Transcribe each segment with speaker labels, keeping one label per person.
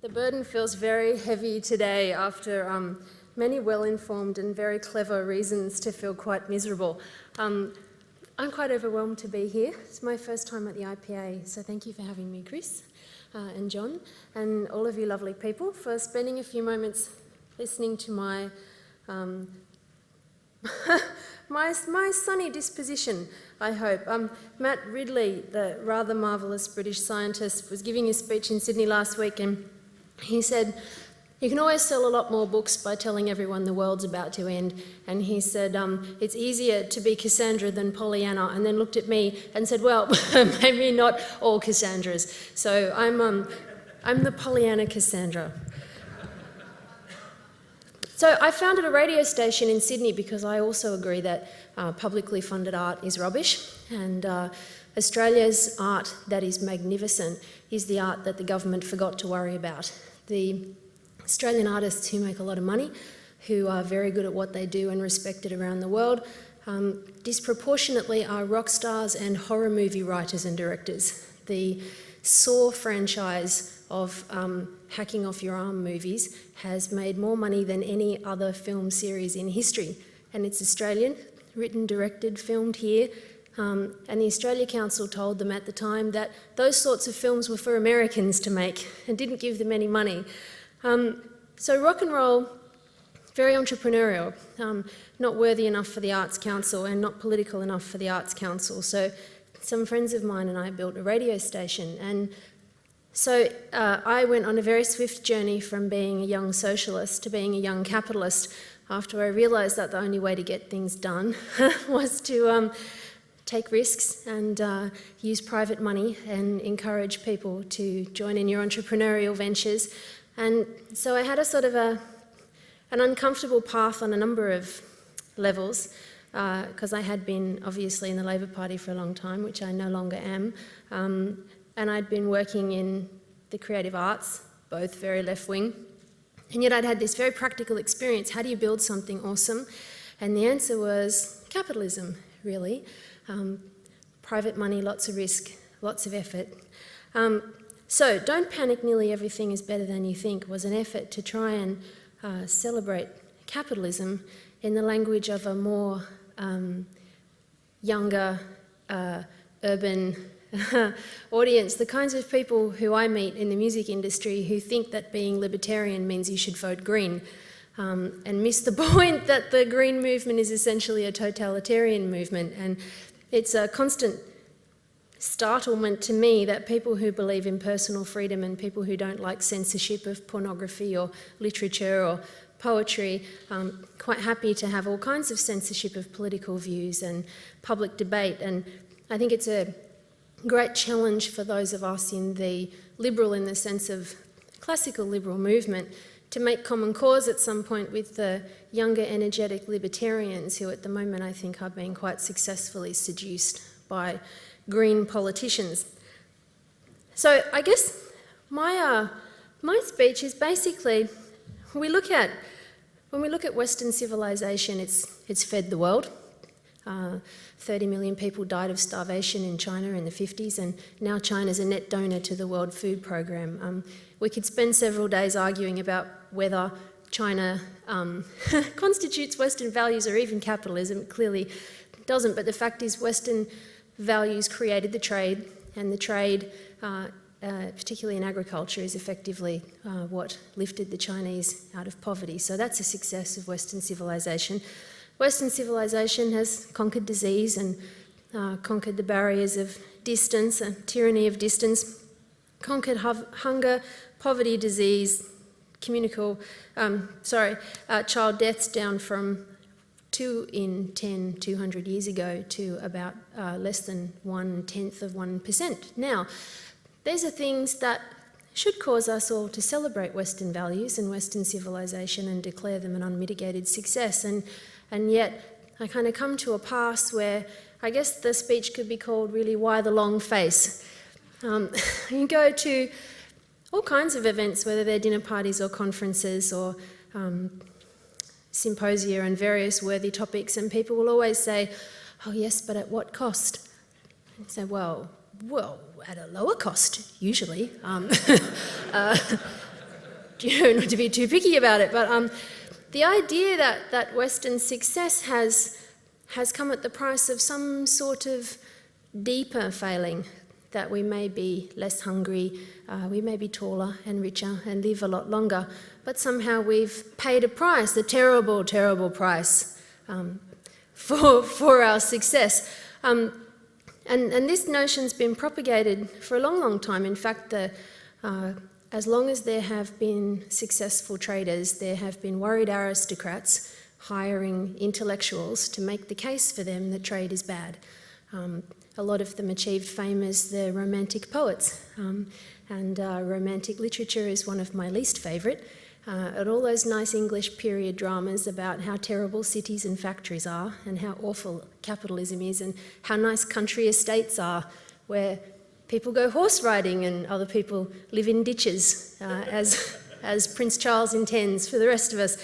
Speaker 1: The burden feels very heavy today after many well-informed and very clever reasons to feel quite miserable. I'm quite overwhelmed to be here. It's my first time at the IPA, so thank you for having me, Chris and John, and all of you lovely people for spending a few moments listening to my my sunny disposition, I hope. Matt Ridley, the rather marvellous British scientist, was giving a speech in Sydney last week, and he said, you can always sell a lot more books by telling everyone the world's about to end. And he said, it's easier to be Cassandra than Pollyanna, and then looked at me and said, well, maybe not all Cassandras. So I'm the Pollyanna Cassandra. So I founded a radio station in Sydney because I also agree that publicly funded art is rubbish, and Australia's art that is magnificent is the art that the government forgot to worry about. The Australian artists who make a lot of money, who are very good at what they do and respected around the world, disproportionately are rock stars and horror movie writers and directors. The Saw franchise of hacking off your arm movies has made more money than any other film series in history, and it's Australian, written, directed, filmed here, and the Australia Council told them at the time that those sorts of films were for Americans to make and didn't give them any money. So rock and roll, very entrepreneurial, not worthy enough for the Arts Council and not political enough for the Arts Council. So some friends of mine and I built a radio station, and so I went on a very swift journey from being a young socialist to being a young capitalist after I realised that the only way to get things done was to take risks and use private money and encourage people to join in your entrepreneurial ventures. And so I had a sort of an uncomfortable path on a number of levels, because I had been obviously in the Labor Party for a long time, which I no longer am, and I'd been working in the creative arts, both very left-wing, and yet I'd had this very practical experience. How do you build something awesome? And the answer was capitalism, really. Private money, lots of risk, lots of effort. So don't panic, nearly everything is better than you think was an effort to try and celebrate capitalism in the language of a more younger, urban audience, the kinds of people who I meet in the music industry who think that being libertarian means you should vote green, and miss the point that the green movement is essentially a totalitarian movement. And it's a constant startlement to me that people who believe in personal freedom and people who don't like censorship of pornography or literature or poetry, quite happy to have all kinds of censorship of political views and public debate. And I think it's a great challenge for those of us in the liberal, in the sense of classical liberal movement, to make common cause at some point with the younger, energetic libertarians who at the moment I think are being quite successfully seduced by green politicians. So I guess my speech is basically, when we look at Western civilization, it's fed the world. 30 million people died of starvation in China in the 50s, and now China's a net donor to the World Food Programme. We could spend several days arguing about whether China constitutes Western values or even capitalism. It clearly doesn't, but the fact is Western values created the trade, and the trade, particularly in agriculture, is effectively what lifted the Chinese out of poverty. So that's a success of Western civilization. Western civilization has conquered disease and conquered the barriers of distance and tyranny of distance, conquered hunger, poverty, disease, child deaths down from 2 in 10 200 years ago to about less than 1/10 of 1%. Now, these are things that should cause us all to celebrate Western values and Western civilization and declare them an unmitigated success. And yet I kind of come to a pass where I guess the speech could be called really Why the Long Face. You go to all kinds of events, whether they're dinner parties or conferences or symposia and various worthy topics, and people will always say, oh yes, but at what cost? And you say, well, at a lower cost, usually. not to be too picky about it, but the idea that Western success has come at the price of some sort of deeper failing, that we may be less hungry, we may be taller and richer and live a lot longer, but somehow we've paid a price, a terrible, terrible price for our success. And this notion's been propagated for a long, long time. In fact, as long as there have been successful traders, there have been worried aristocrats hiring intellectuals to make the case for them that trade is bad. A lot of them achieved fame as the Romantic poets, and Romantic literature is one of my least favourite. And all those nice English period dramas about how terrible cities and factories are and how awful capitalism is and how nice country estates are where people go horse riding and other people live in ditches, as Prince Charles intends for the rest of us.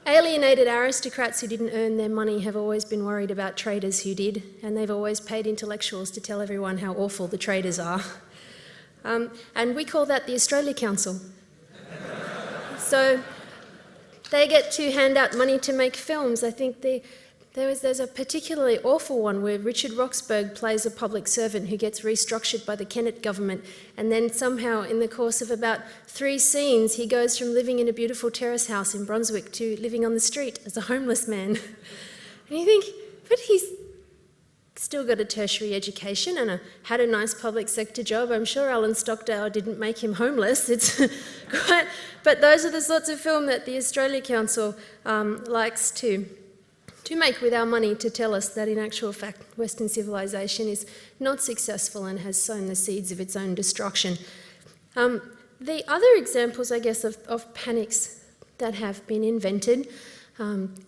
Speaker 1: Alienated aristocrats who didn't earn their money have always been worried about traders who did, and they've always paid intellectuals to tell everyone how awful the traders are. And we call that the Australia Council. So they get to hand out money to make films. I think there's a particularly awful one where Richard Roxburgh plays a public servant who gets restructured by the Kennett government, and then somehow in the course of about 3 scenes he goes from living in a beautiful terrace house in Brunswick to living on the street as a homeless man. And you think, but he's still got a tertiary education and had a nice public sector job. I'm sure Alan Stockdale didn't make him homeless. It's quite, but those are the sorts of film that the Australia Council likes to make with our money, to tell us that in actual fact Western civilisation is not successful and has sown the seeds of its own destruction. The other examples, I guess, of panics that have been invented,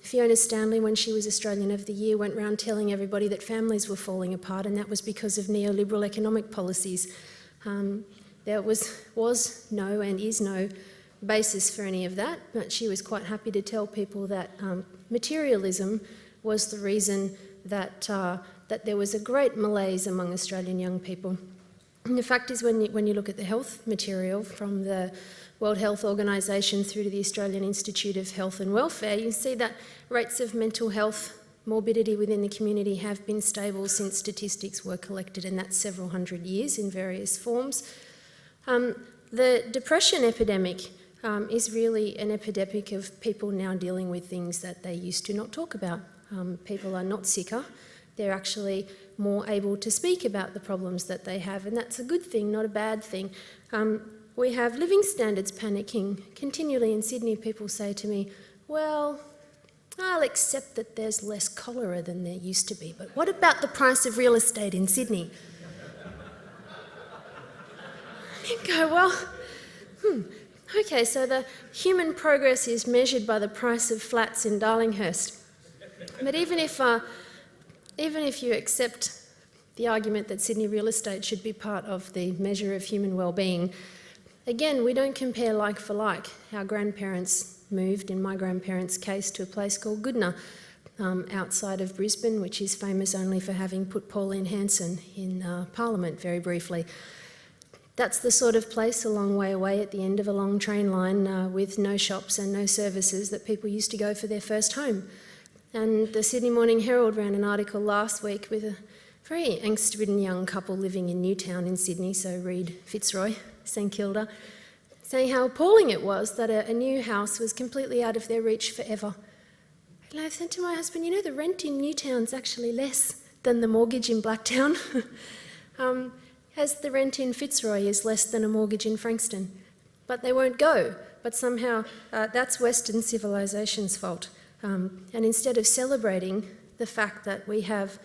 Speaker 1: Fiona Stanley, when she was Australian of the Year, went round telling everybody that families were falling apart, and that was because of neoliberal economic policies. There was no and is no basis for any of that, but she was quite happy to tell people that materialism was the reason that there was a great malaise among Australian young people. And the fact is, when you look at the health material from the World Health Organisation through to the Australian Institute of Health and Welfare, you see that rates of mental health morbidity within the community have been stable since statistics were collected, and that's several hundred years in various forms. The depression epidemic is really an epidemic of people now dealing with things that they used to not talk about. People are not sicker, they're actually more able to speak about the problems that they have, and that's a good thing, not a bad thing. We have living standards panicking. Continually in Sydney, people say to me, well, I'll accept that there's less cholera than there used to be, but what about the price of real estate in Sydney? You go, well, okay, so the human progress is measured by the price of flats in Darlinghurst. But even if you accept the argument that Sydney real estate should be part of the measure of human well-being, again, we don't compare like for like. Our grandparents moved, in my grandparents' case, to a place called Goodna, outside of Brisbane, which is famous only for having put Pauline Hanson in Parliament very briefly. That's the sort of place a long way away at the end of a long train line with no shops and no services that people used to go for their first home. And the Sydney Morning Herald ran an article last week with a very angst-ridden young couple living in Newtown in Sydney, so Reed Fitzroy, St Kilda, saying how appalling it was that a new house was completely out of their reach forever. And I said to my husband, you know, the rent in Newtown's actually less than the mortgage in Blacktown. As the rent in Fitzroy is less than a mortgage in Frankston. But they won't go. But somehow that's Western civilisation's fault. And instead of celebrating the fact that we have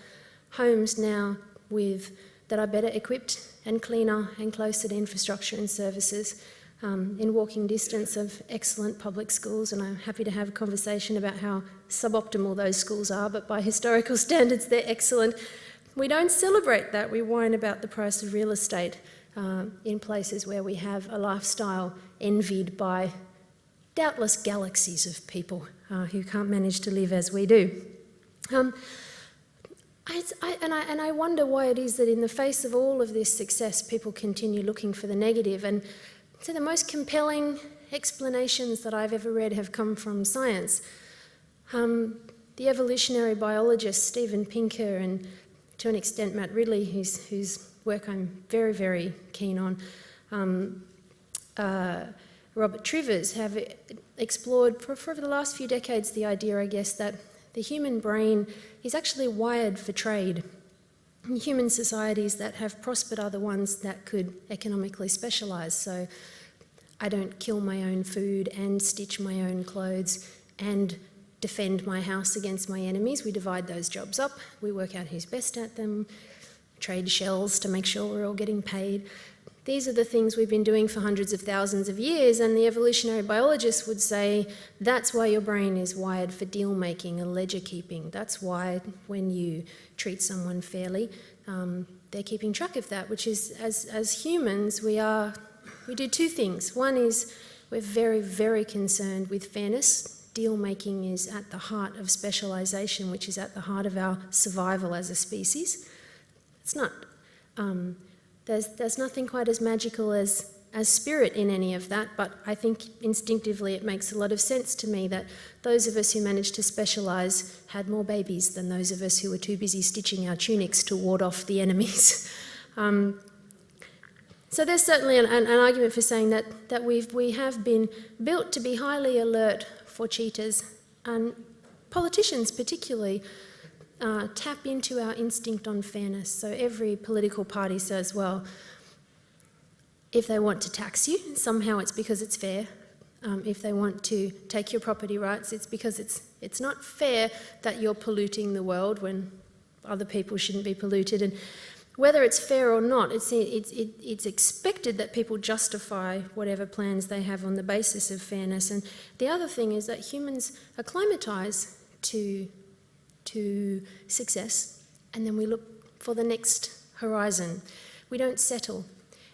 Speaker 1: homes now that are better equipped and cleaner and closer to infrastructure and services, in walking distance of excellent public schools, and I'm happy to have a conversation about how suboptimal those schools are, but by historical standards they're excellent. We don't celebrate that. We whine about the price of real estate in places where we have a lifestyle envied by doubtless galaxies of people who can't manage to live as we do. I wonder why it is that in the face of all of this success, people continue looking for the negative. And So the most compelling explanations that I've ever read have come from science. The evolutionary biologist Steven Pinker and, to an extent, Matt Ridley, whose work I'm very, very keen on, Robert Trivers, have explored for the last few decades the idea, I guess, that the human brain is actually wired for trade. Human societies that have prospered are the ones that could economically specialise. So I don't kill my own food and stitch my own clothes and defend my house against my enemies. We divide those jobs up. We work out who's best at them, trade shells to make sure we're all getting paid. These are the things we've been doing for hundreds of thousands of years, and the evolutionary biologists would say that's why your brain is wired for deal making and ledger keeping. That's why when you treat someone fairly, they're keeping track of that, which is, as humans, we do two things. One is we're very, very concerned with fairness. Deal making is at the heart of specialisation, which is at the heart of our survival as a species. It's not... There's nothing quite as magical as spirit in any of that, but I think instinctively it makes a lot of sense to me that those of us who managed to specialise had more babies than those of us who were too busy stitching our tunics to ward off the enemies. So there's certainly an argument for saying that we have been built to be highly alert for cheaters, and politicians particularly tap into our instinct on fairness. So every political party says, well, if they want to tax you, somehow it's because it's fair. If they want to take your property rights, it's because it's not fair that you're polluting the world when other people shouldn't be polluted. And whether it's fair or not, it's expected that people justify whatever plans they have on the basis of fairness. And the other thing is that humans acclimatise to success, and then we look for the next horizon. We don't settle,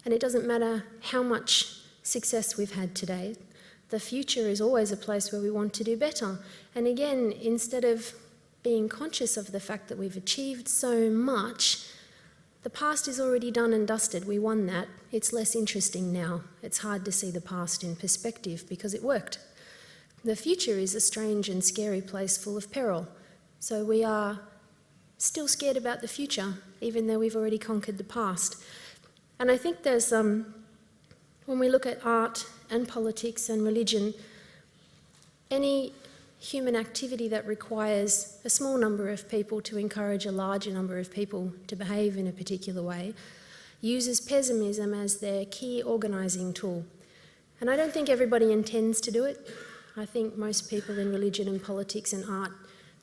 Speaker 1: and it doesn't matter how much success we've had today. The future is always a place where we want to do better. And again, instead of being conscious of the fact that we've achieved so much, the past is already done and dusted. We won that. It's less interesting now. It's hard to see the past in perspective because it worked. The future is a strange and scary place full of peril. So we are still scared about the future, even though we've already conquered the past. And I think there's, when we look at art and politics and religion, any human activity that requires a small number of people to encourage a larger number of people to behave in a particular way uses pessimism as their key organising tool. And I don't think everybody intends to do it. I think most people in religion and politics and art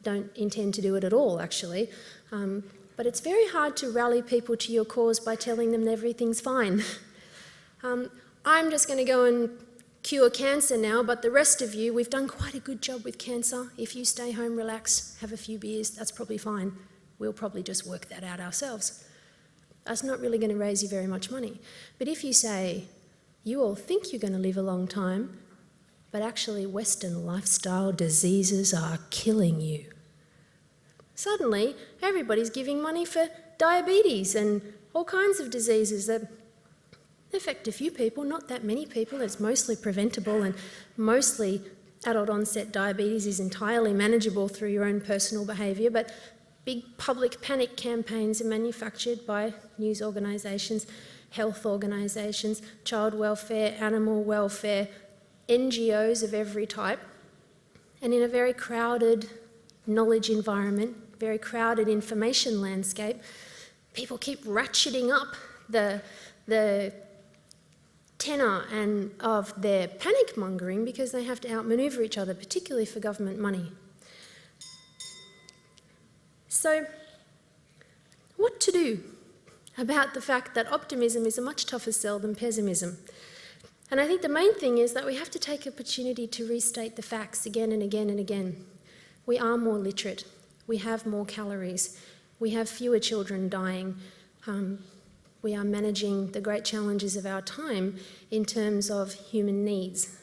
Speaker 1: don't intend to do it at all, actually. But it's very hard to rally people to your cause by telling them everything's fine. I'm just going to go and cure cancer now, but the rest of you, we've done quite a good job with cancer. If you stay home, relax, have a few beers, that's probably fine. We'll probably just work that out ourselves. That's not really going to raise you very much money. But if you say, you all think you're going to live a long time, but actually Western lifestyle diseases are killing you, suddenly everybody's giving money for diabetes and all kinds of diseases that affect a few people, not that many people. It's mostly preventable, and mostly adult onset diabetes is entirely manageable through your own personal behaviour, but big public panic campaigns are manufactured by news organisations, health organisations, child welfare, animal welfare, NGOs of every type, and in a very crowded knowledge environment, very crowded information landscape, people keep ratcheting up the tenor of their panic mongering because they have to outmaneuver each other, particularly for government money. So, what to do about the fact that optimism is a much tougher sell than pessimism? And I think the main thing is that we have to take opportunity to restate the facts again and again and again. We are more literate. We have more calories. We have fewer children dying. We are managing the great challenges of our time in terms of human needs.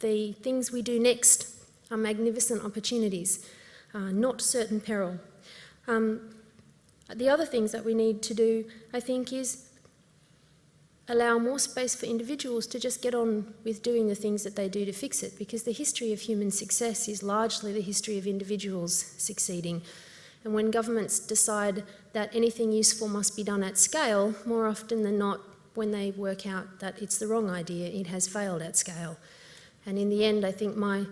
Speaker 1: The things we do next are magnificent opportunities, not certain peril. The other things that we need to do, I think, is allow more space for individuals to just get on with doing the things that they do to fix it, because the history of human success is largely the history of individuals succeeding. And when governments decide that anything useful must be done at scale, more often than not, when they work out that it's the wrong idea, it has failed at scale. And in the end, I think my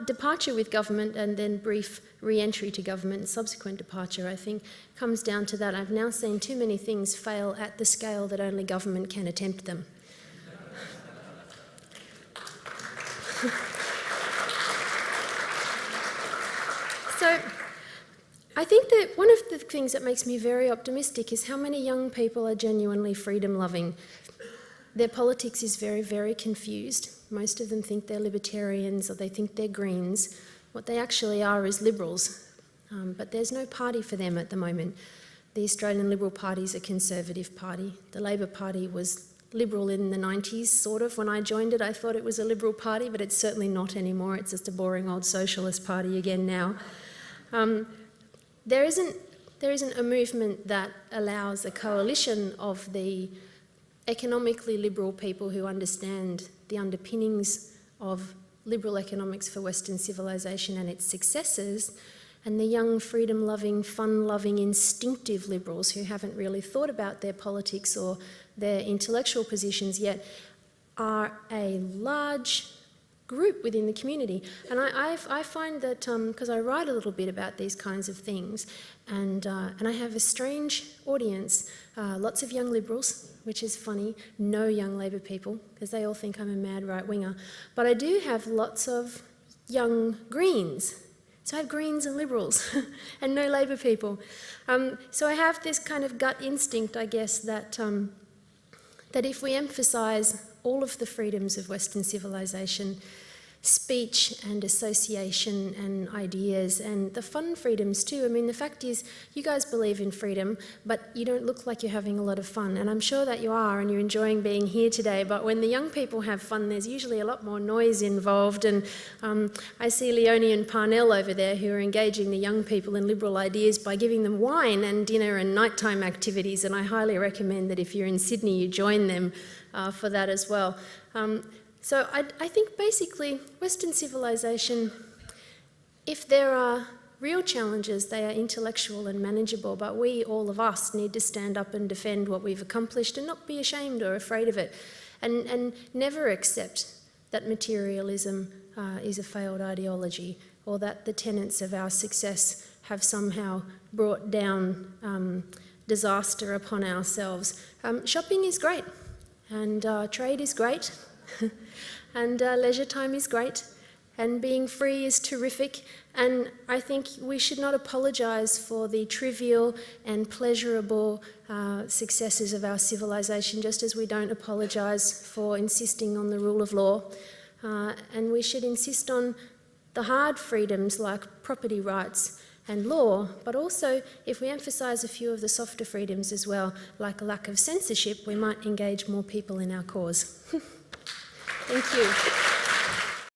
Speaker 1: departure with government and then brief re-entry to government and subsequent departure, I think, comes down to that. I've now seen too many things fail at the scale that only government can attempt them. So I think that one of the things that makes me very optimistic is how many young people are genuinely freedom-loving. Their politics is very, very confused. Most of them think they're libertarians or they think they're Greens. What they actually are is Liberals. But there's no party for them at the moment. The Australian Liberal Party is a conservative party. The Labor Party was Liberal in the 90s, sort of. When I joined it, I thought it was a Liberal Party, but it's certainly not anymore. It's just a boring old socialist party again now. There isn't a movement that allows a coalition of the economically liberal people who understand the underpinnings of liberal economics for Western civilisation and its successors, and the young, freedom-loving, fun-loving, instinctive liberals who haven't really thought about their politics or their intellectual positions yet, are a large group within the community. And I find that, because I write a little bit about these kinds of things, and I have a strange audience, lots of young liberals, which is funny, no young Labor people, because they all think I'm a mad right-winger, but I do have lots of young Greens. So I have Greens and Liberals and no Labor people. So I have this kind of gut instinct, I guess, that if we emphasise all of the freedoms of Western civilisation, speech and association and ideas, and the fun freedoms too. I mean, the fact is, you guys believe in freedom, but you don't look like you're having a lot of fun, and I'm sure that you are, and you're enjoying being here today, but when the young people have fun, there's usually a lot more noise involved, and I see Leonie and Parnell over there who are engaging the young people in liberal ideas by giving them wine and dinner and nighttime activities, and I highly recommend that if you're in Sydney, you join them for that as well. So I think basically Western civilisation, if there are real challenges, they are intellectual and manageable, but we, all of us, need to stand up and defend what we've accomplished and not be ashamed or afraid of it, and never accept that materialism is a failed ideology, or that the tenets of our success have somehow brought down disaster upon ourselves. Shopping is great, and trade is great, and leisure time is great, and being free is terrific, and I think we should not apologise for the trivial and pleasurable successes of our civilisation, just as we don't apologise for insisting on the rule of law, and we should insist on the hard freedoms like property rights and law, but also if we emphasise a few of the softer freedoms as well, like a lack of censorship, we might engage more people in our cause. Thank you.